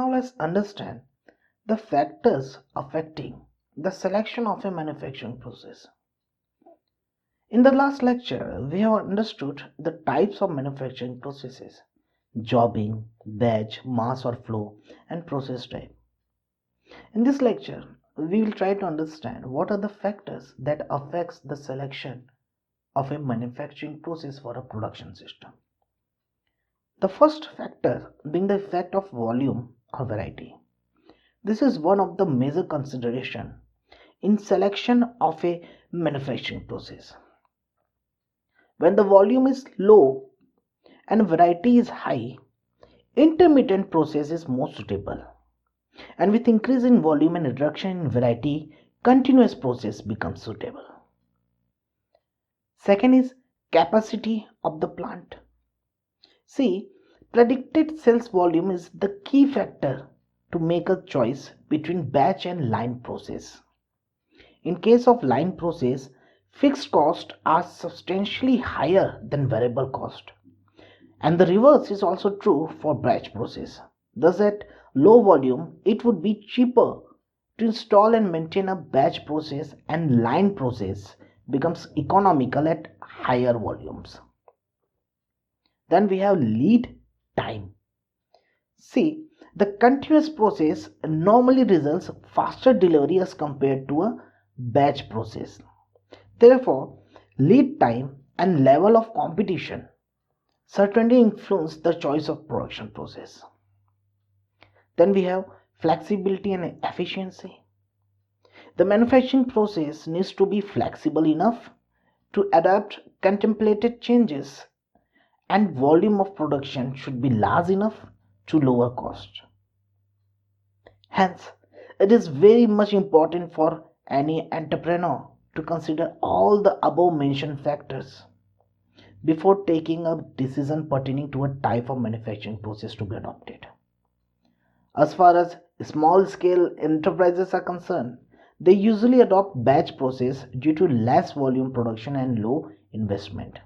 Now let's understand the factors affecting the selection of a manufacturing process. In the last lecture, we have understood the types of manufacturing processes: jobbing, batch, mass or flow, and process type. In this lecture, we will try to understand what are the factors that affects the selection of a manufacturing process for a production system. The first factor being the effect of volume or variety. This is one of the major consideration in selection of a manufacturing process. When the volume is low and variety is high, intermittent process is more suitable. And with increase in volume and reduction in variety, continuous process becomes suitable. Second is capacity of the plant. See, predicted sales volume is the key factor to make a choice between batch and line process. In case of line process, fixed costs are substantially higher than variable cost. And the reverse is also true for batch process. Thus at low volume, it would be cheaper to install and maintain a batch process, and line process becomes economical at higher volumes. Then we have lead time. See, the continuous process normally results faster delivery as compared to a batch process. Therefore, lead time and level of competition certainly influence the choice of production process. Then we have flexibility and efficiency. The manufacturing process needs to be flexible enough to adapt contemplated changes, and volume of production should be large enough to lower cost. Hence, it is very much important for any entrepreneur to consider all the above mentioned factors before taking a decision pertaining to a type of manufacturing process to be adopted. As far as small scale enterprises are concerned, they usually adopt batch process due to less volume production and low investment.